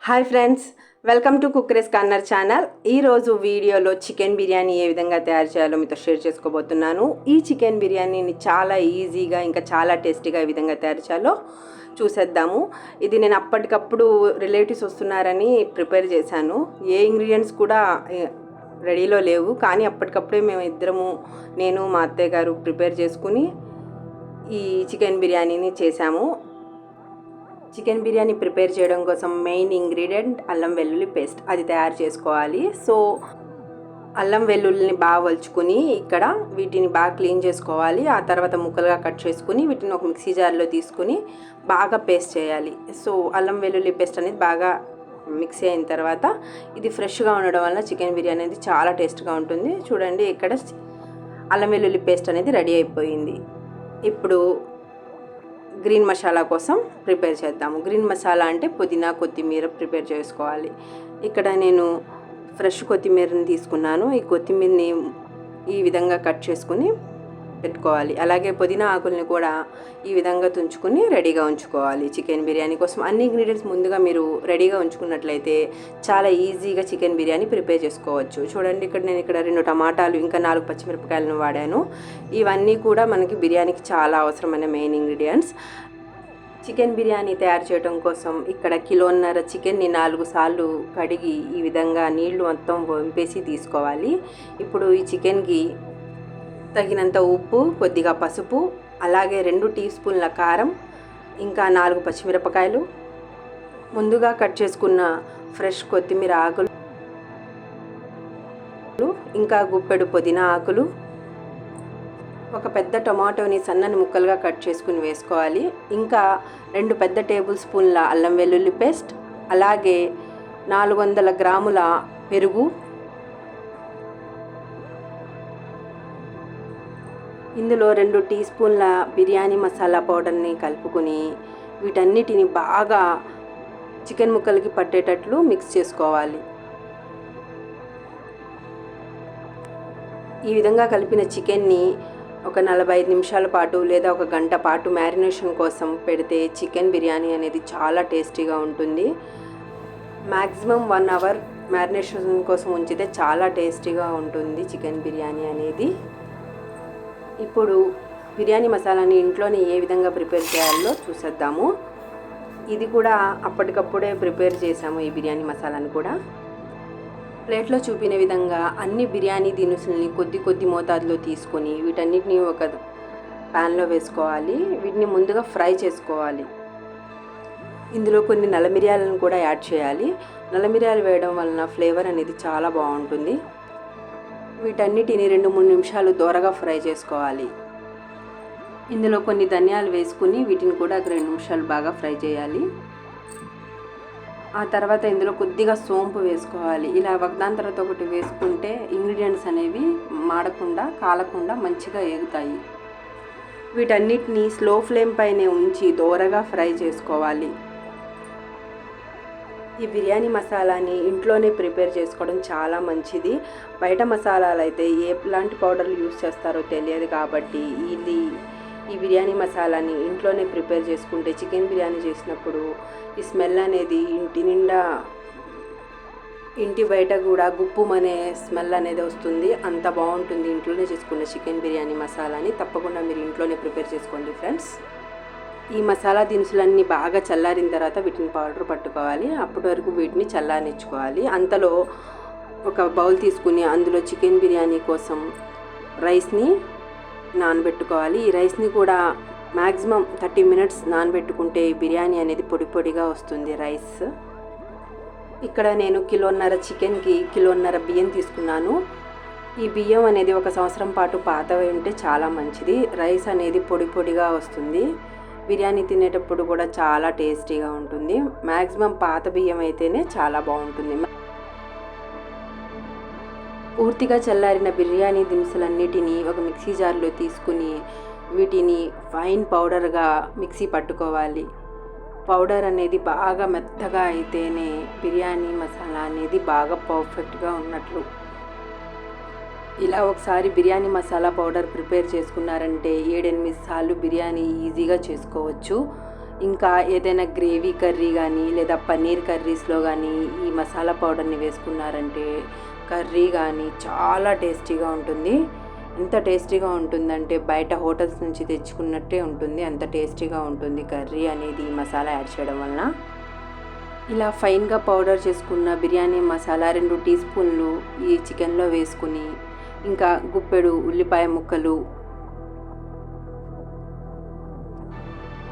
Hi friends, welcome to కుక్రెస్ corner channel. ఈరోజు వీడియోలో చికెన్ బిర్యానీ ఏ విధంగా తయారు చేయాలో మీతో షేర్ చేసుకోబోతున్నాను. ఈ చికెన్ బిర్యానీని చాలా ఈజీగా ఇంకా చాలా టేస్టీగా ఏ విధంగా తయారు చేయాలో చూసేద్దాము. ఇది నేను అప్పటికప్పుడు రిలేటివ్స్ వస్తున్నారని ప్రిపేర్ చేశాను. ఏ ఇంగ్రీడియంట్స్ కూడా రెడీలో లేవు, కానీ అప్పటికప్పుడే మేము ఇద్దరము, నేను మా అత్తయ్య గారు ప్రిపేర్ చేసుకుని ఈ చికెన్ బిర్యానీని చేశాము. చికెన్ బిర్యానీ ప్రిపేర్ చేయడం కోసం మెయిన్ ఇంగ్రీడియంట్ అల్లం వెల్లుల్లి పేస్ట్, అది తయారు చేసుకోవాలి. సో అల్లం వెల్లుల్లిని బాగా వలుచుకుని ఇక్కడ వీటిని బాగా క్లీన్ చేసుకోవాలి. ఆ తర్వాత ముక్కలుగా కట్ చేసుకుని వీటిని ఒక మిక్సీ జార్లో తీసుకుని బాగా పేస్ట్ చేయాలి. సో అల్లం వెల్లుల్లి పేస్ట్ అనేది బాగా మిక్సీ అయిన తర్వాత ఇది ఫ్రెష్గా ఉండడం వల్ల చికెన్ బిర్యానీ అనేది చాలా టేస్ట్గా ఉంటుంది. చూడండి, ఇక్కడ అల్లం వెల్లుల్లి పేస్ట్ అనేది రెడీ అయిపోయింది. ఇప్పుడు గ్రీన్ మసాలా కోసం ప్రిపేర్ చేద్దాము. గ్రీన్ మసాలా అంటే పుదీనా, కొత్తిమీర ప్రిపేర్ చేసుకోవాలి. ఇక్కడ నేను ఫ్రెష్ కొత్తిమీరని తీసుకున్నాను. ఈ కొత్తిమీరని ఈ విధంగా కట్ చేసుకుని పెట్టుకోవాలి. అలాగే పుదీనా ఆకుల్ని కూడా ఈ విధంగా తుంచుకుని రెడీగా ఉంచుకోవాలి. చికెన్ బిర్యానీ కోసం అన్ని ఇంగ్రీడియంట్స్ ముందుగా మీరు రెడీగా ఉంచుకున్నట్లయితే చాలా ఈజీగా చికెన్ బిర్యానీ ప్రిపేర్ చేసుకోవచ్చు. చూడండి, నేను 2 టమాటాలు ఇంకా 4 పచ్చిమిరపకాయలను వాడాను. ఇవన్నీ కూడా మనకి బిర్యానీకి చాలా అవసరమైన మెయిన్ ఇంగ్రీడియంట్స్. చికెన్ బిర్యానీ తయారు చేయడం కోసం ఇక్కడ 1.5 కిలోల చికెన్ని 4 సార్లు కడిగి ఈ విధంగా నీళ్లు మొత్తం వంపేసి తీసుకోవాలి. ఇప్పుడు ఈ చికెన్కి తగినంత ఉప్పు, కొద్దిగా పసుపు, అలాగే 2 టీ స్పూన్ల కారం, ఇంకా 4 పచ్చిమిరపకాయలు, ముందుగా కట్ చేసుకున్న ఫ్రెష్ కొత్తిమీర ఆకులు, ఇంకా గుప్పెడు పుదీనా ఆకులు, ఒక పెద్ద టొమాటోని సన్నని ముక్కలుగా కట్ చేసుకుని వేసుకోవాలి. ఇంకా 2 పెద్ద టేబుల్ స్పూన్ల అల్లం వెల్లుల్లి పేస్ట్, అలాగే 400 గ్రాముల పెరుగు, ఇందులో 2 టీ స్పూన్ల బిర్యానీ మసాలా పౌడర్ని కలుపుకొని వీటన్నిటిని బాగా చికెన్ ముక్కలకి పట్టేటట్లు మిక్స్ చేసుకోవాలి. ఈ విధంగా కలిపిన చికెన్ని ఒక 45 నిమిషాల పాటు లేదా ఒక గంట పాటు మ్యారినేషన్ కోసం పెడితే చికెన్ బిర్యానీ అనేది చాలా టేస్టీగా ఉంటుంది. మ్యాక్సిమం 1 అవర్ మ్యారినేషన్ కోసం ఉంచితే చాలా టేస్టీగా ఉంటుంది చికెన్ బిర్యానీ అనేది. ఇప్పుడు బిర్యానీ మసాలాని ఇంట్లోనే ఏ విధంగా ప్రిపేర్ చేయాలో చూసేద్దాము. ఇది కూడా అప్పటికప్పుడే ప్రిపేర్ చేసాము. ఈ బిర్యానీ మసాలాని కూడా ప్లేట్లో చూపిన విధంగా అన్ని బిర్యానీ దినుసుల్ని కొద్ది మోతాదులో తీసుకొని వీటన్నిటిని ఒక ప్యాన్లో వేసుకోవాలి. వీటిని ముందుగా ఫ్రై చేసుకోవాలి. ఇందులో కొన్ని నల్ల మిరియాలను కూడా యాడ్ చేయాలి. నల్ల మిరియాలు వేయడం వలన ఫ్లేవర్ అనేది చాలా బాగుంటుంది. వీటన్నిటిని 2-3 నిమిషాలు దోరగా ఫ్రై చేసుకోవాలి. ఇందులో కొన్ని ధనియాలు వేసుకుని వీటిని కూడా 2 నిమిషాలు బాగా ఫ్రై చేయాలి. ఆ తర్వాత ఇందులో కొద్దిగా సోంపు వేసుకోవాలి. ఇలా ఒకదాని తర్వాత ఒకటి వేసుకుంటే ఇంగ్రీడియంట్స్ అనేవి మాడకుండా, కాలకుండా మంచిగా ఏగుతాయి. వీటన్నిటిని స్లో ఫ్లేమ్ పైనే ఉంచి దోరగా ఫ్రై చేసుకోవాలి. ఈ బిర్యానీ మసాలాని ఇంట్లోనే ప్రిపేర్ చేసుకోవడం చాలా మంచిది. బయట మసాలాలు అయితే ఎలాంటి పౌడర్లు యూస్ చేస్తారో తెలియదు, కాబట్టి ఈ బిర్యానీ మసాలాని ఇంట్లోనే ప్రిపేర్ చేసుకుంటే చికెన్ బిర్యానీ చేసినప్పుడు ఈ స్మెల్ అనేది ఇంటి నిండా, ఇంటి బయట కూడా గుప్పుమనే స్మెల్ అనేది వస్తుంది. అంత బాగుంటుంది ఇంట్లోనే చేసుకున్న చికెన్ బిర్యానీ మసాలాని. తప్పకుండా మీరు ఇంట్లోనే ప్రిపేర్ చేసుకోండి ఫ్రెండ్స్. ఈ మసాలా దినుసులన్నీ బాగా చల్లారిన తర్వాత వీటిని పౌడర్ పట్టుకోవాలి. అప్పటి వరకు వీటిని చల్లారించుకోవాలి. అంతలో ఒక బౌల్ తీసుకుని అందులో చికెన్ బిర్యానీ కోసం రైస్ని నానబెట్టుకోవాలి. ఈ రైస్ని కూడా మ్యాక్సిమం 30 మినిట్స్ నానబెట్టుకుంటే బిర్యానీ అనేది పొడిగా వస్తుంది రైస్. ఇక్కడ నేను 1.5 కిలోల చికెన్కి 1.5 కిలోల బియ్యం తీసుకున్నాను. ఈ బియ్యం అనేది 1 సంవత్సరం పాటు పాతవి ఉంటే చాలా మంచిది. రైస్ అనేది పొడిగా వస్తుంది. బిర్యానీ తినేటప్పుడు కూడా చాలా టేస్టీగా ఉంటుంది. మ్యాక్సిమం పాత బియ్యం అయితేనే చాలా బాగుంటుంది. పూర్తిగా చల్లారిన బిర్యానీ దినుసులన్నిటినీ ఒక మిక్సీ జార్లో తీసుకుని వీటిని ఫైన్ పౌడర్గా మిక్సీ పట్టుకోవాలి. పౌడర్ అనేది బాగా మెత్తగా అయితేనే బిర్యానీ మసాలా అనేది బాగా పర్ఫెక్ట్గా ఉన్నట్లు. ఇలా ఒకసారి బిర్యానీ మసాలా పౌడర్ ప్రిపేర్ చేసుకున్నారంటే 7-8 సార్లు బిర్యానీ ఈజీగా చేసుకోవచ్చు. ఇంకా ఏదైనా గ్రేవీ కర్రీ కానీ లేదా పన్నీర్ కర్రీస్లో కానీ ఈ మసాలా పౌడర్ని వేసుకున్నారంటే కర్రీ కానీ చాలా టేస్టీగా ఉంటుంది. ఎంత టేస్టీగా ఉంటుందంటే బయట హోటల్స్ నుంచి తెచ్చుకున్నట్టే ఉంటుంది, అంత టేస్టీగా ఉంటుంది కర్రీ అనేది ఈ మసాలా యాడ్ చేయడం వలన. ఇలా ఫైన్గా పౌడర్ చేసుకున్న బిర్యానీ మసాలా 2 టీ స్పూన్లు ఈ చికెన్లో వేసుకుని, ఇంకా గుప్పెడు ఉల్లిపాయ ముక్కలు,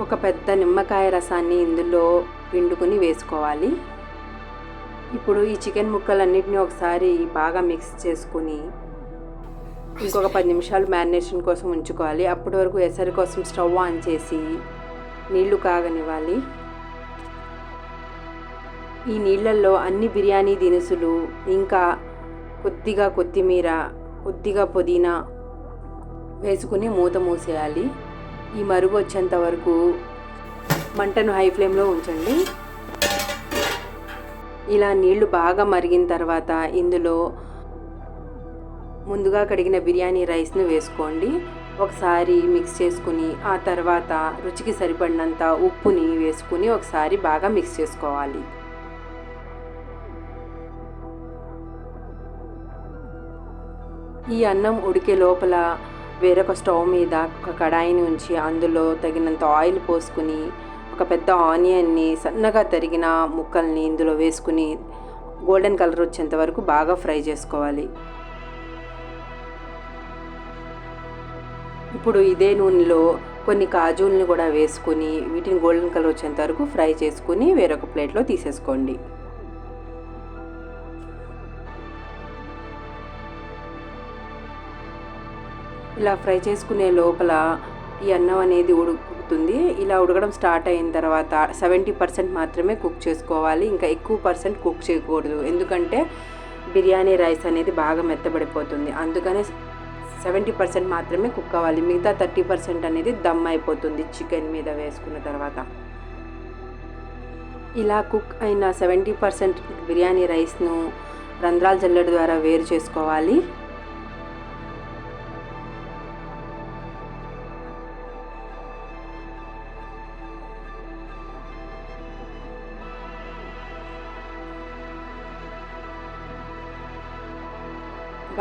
ఒక పెద్ద నిమ్మకాయ రసాన్ని ఇందులో పిండుకుని వేసుకోవాలి. ఇప్పుడు ఈ చికెన్ ముక్కలన్నిటిని ఒకసారి బాగా మిక్స్ చేసుకుని ఇంకొక 10 నిమిషాలు మ్యారినేషన్ కోసం ఉంచుకోవాలి. అప్పటి వరకు ఎసరు కోసం స్టవ్ ఆన్ చేసి నీళ్లు కాగనివ్వాలి. ఈ నీళ్ళల్లో అన్ని బిర్యానీ దినుసులు, ఇంకా కొద్దిగా కొత్తిమీర, కొద్దిగా పుదీనా వేసుకుని మూత మూసేయాలి. ఈ మరుగు వచ్చేంత వరకు మంటను హై ఫ్లేమ్లో ఉంచండి. ఇలా నీళ్లు బాగా మరిగిన తర్వాత ఇందులో ముందుగా కడిగిన బిర్యానీ రైస్ను వేసుకోండి. ఒకసారి మిక్స్ చేసుకుని ఆ తర్వాత రుచికి సరిపడినంత ఉప్పుని వేసుకుని ఒకసారి బాగా మిక్స్ చేసుకోవాలి. ఈ అన్నం ఉడికే లోపల వేరొక స్టవ్ మీద ఒక కడాయిని ఉంచి అందులో తగినంత ఆయిల్ పోసుకుని ఒక పెద్ద ఆనియన్ని సన్నగా తరిగిన ముక్కల్ని ఇందులో వేసుకుని గోల్డెన్ కలర్ వచ్చేంత వరకు బాగా ఫ్రై చేసుకోవాలి. ఇప్పుడు ఇదే నూనెలో కొన్ని కాజుల్ని కూడా వేసుకుని వీటిని గోల్డెన్ కలర్ వచ్చేంత వరకు ఫ్రై చేసుకుని వేరొక ప్లేట్లో తీసేసుకోండి. ఇలా ఫ్రై చేసుకునే లోపల ఈ అన్నం అనేది ఉడుకుతుంది. ఇలా ఉడకడం స్టార్ట్ అయిన తర్వాత 70% మాత్రమే కుక్ చేసుకోవాలి. ఇంకా ఎక్కువ పర్సెంట్ కుక్ చేయకూడదు, ఎందుకంటే బిర్యానీ రైస్ అనేది బాగా మెత్తబడిపోతుంది. అందుకనే 70% మాత్రమే కుక్ అవ్వాలి. మిగతా 30% అనేది దమ్ అయిపోతుంది చికెన్ మీద వేసుకున్న తర్వాత. ఇలా కుక్ అయిన 70% బిర్యానీ రైస్ను రంధ్రాల జల్లెడ ద్వారా వేరు చేసుకోవాలి.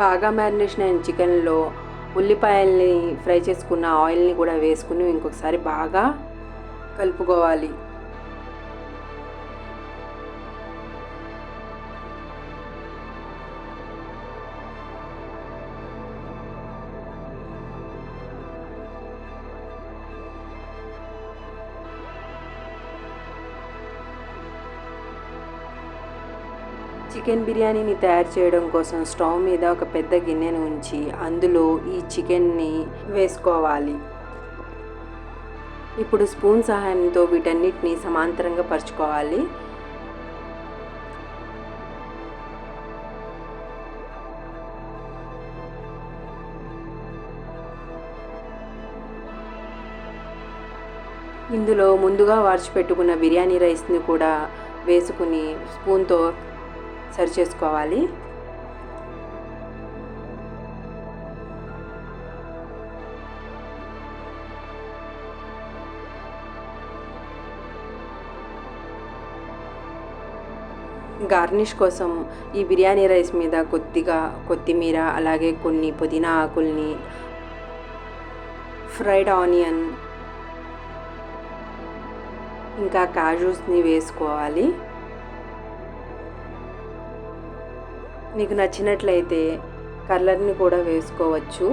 బాగా మ్యారినేషన్ అయిన చికెన్లో ఉల్లిపాయల్ని ఫ్రై చేసుకున్న ఆయిల్ని కూడా వేసుకుని ఇంకొకసారి బాగా కలుపుకోవాలి. చికెన్ బిర్యానీని తయారు చేయడం కోసం స్టవ్ మీద ఒక పెద్ద గిన్నెను ఉంచి అందులో ఈ చికెన్ని వేసుకోవాలి. ఇప్పుడు స్పూన్ సహాయంతో వీటన్నిటిని సమాంతరంగా పరుచుకోవాలి. ఇందులో ముందుగా వార్చి పెట్టుకున్న బిర్యానీ రైస్ని కూడా వేసుకుని స్పూన్తో సరి చేసుకోవాలి. గార్నిష్ కోసం ఈ బిర్యానీ రైస్ మీద కొద్దిగా కొత్తిమీర, అలాగే కొన్ని పుదీనా ఆకుల్ని, ఫ్రైడ్ ఆనియన్, ఇంకా కాజూస్ని వేసుకోవాలి. మీకు నచ్చినట్లయితే కలర్ని కూడా వేసుకోవచ్చు.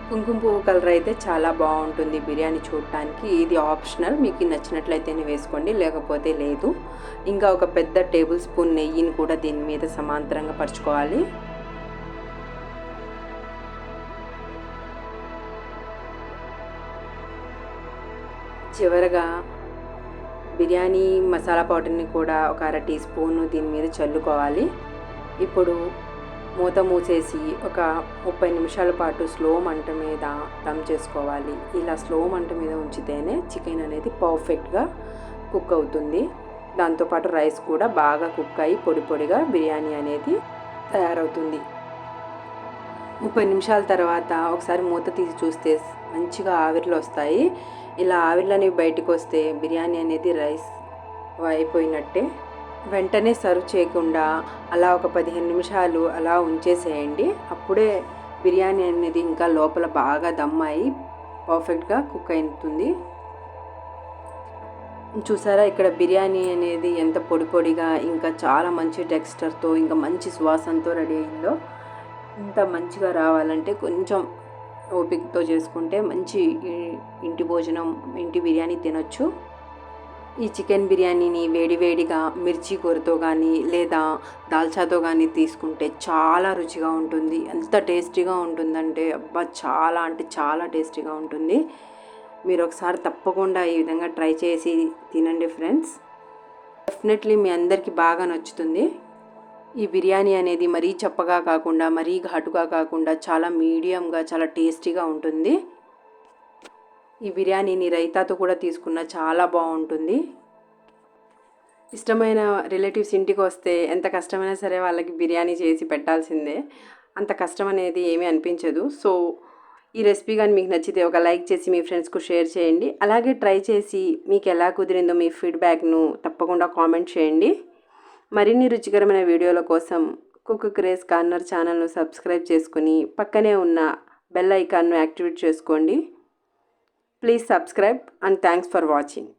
కుంకుమ పువ్వు కలర్ అయితే చాలా బాగుంటుంది బిర్యానీ చూడటానికి. ఇది ఆప్షనల్, మీకు నచ్చినట్లయితేనే వేసుకోండి, లేకపోతే లేదు. ఇంకా ఒక పెద్ద టేబుల్ స్పూన్ నెయ్యిని కూడా దీని మీద సమాంతరంగా పరుచుకోవాలి. చివరగా బిర్యానీ మసాలా పౌడర్ని కూడా ఒక 1/2 టీ స్పూన్ దీని మీద చల్లుకోవాలి. ఇప్పుడు మూత మూసేసి ఒక 30 నిమిషాల పాటు స్లో మంట మీద దమ్ చేసుకోవాలి. ఇలా స్లో మంట మీద ఉంచితేనే చికెన్ అనేది పర్ఫెక్ట్గా కుక్ అవుతుంది. దాంతోపాటు రైస్ కూడా బాగా కుక్ అయ్యి పొడి పొడిగా బిర్యానీ అనేది తయారవుతుంది. 30 నిమిషాల తర్వాత ఒకసారి మూత తీసి చూస్తే మంచిగా ఆవిర్లు వస్తాయి. ఇలా ఆవిర్లని బయటకు వస్తే బిర్యానీ అనేది రైస్ అయిపోయినట్టే. వెంటనే సర్వ్ చేయకుండా అలా ఒక 15 నిమిషాలు అలా ఉంచేసేయండి. అప్పుడే బిర్యానీ అనేది ఇంకా లోపల బాగా దమ్ అయ్యి పర్ఫెక్ట్గా కుక్ అవుతుంది. చూసారా ఇక్కడ బిర్యానీ అనేది ఎంత పొడి పొడిగా ఇంకా చాలా మంచి టెక్స్చర్తో ఇంకా మంచి సువాసనతో రెడీ అయిందో. ఇంత మంచిగా రావాలంటే కొంచెం ఓపికతో చేసుకుంటే మంచి ఇంటి భోజనం, ఇంటి బిర్యానీ తినొచ్చు. ఈ చికెన్ బిర్యానీని వేడివేడిగా మిర్చి కూరతో కానీ లేదా దాల్చాతో కానీ తీసుకుంటే చాలా రుచిగా ఉంటుంది. ఎంత టేస్టీగా ఉంటుందంటే అబ్బా చాలా అంటే చాలా టేస్టీగా ఉంటుంది. మీరు ఒకసారి తప్పకుండా ఈ విధంగా ట్రై చేసి తినండి ఫ్రెండ్స్. డెఫినెట్లీ మీ అందరికీ బాగా నచ్చుతుంది. ఈ బిర్యానీ అనేది మరీ చప్పగా కాకుండా మరీ ఘాటుగా కాకుండా చాలా మీడియంగా చాలా టేస్టీగా ఉంటుంది. ఈ బిర్యానీని రైతాతో కూడా తీసుకున్న చాలా బాగుంటుంది. ఇష్టమైన రిలేటివ్స్ ఇంటికి వస్తే ఎంత కష్టమైనా సరే వాళ్ళకి బిర్యానీ చేసి పెట్టాల్సిందే. అంత కష్టం అనేది ఏమీ అనిపించదు. సో ఈ రెసిపీ కానీ మీకు నచ్చితే ఒక లైక్ చేసి మీ ఫ్రెండ్స్కు షేర్ చేయండి. అలాగే ట్రై చేసి మీకు ఎలా కుదిరిందో మీ ఫీడ్బ్యాక్ను తప్పకుండా కామెంట్ చేయండి. మరిన్ని రుచికరమైన వీడియోల కోసం కుక్ క్రేజ్ కార్నర్ ఛానల్ను సబ్స్క్రైబ్ చేసుకుని పక్కనే ఉన్న బెల్ ఐకాన్ను యాక్టివేట్ చేసుకోండి. Please subscribe and thanks for watching.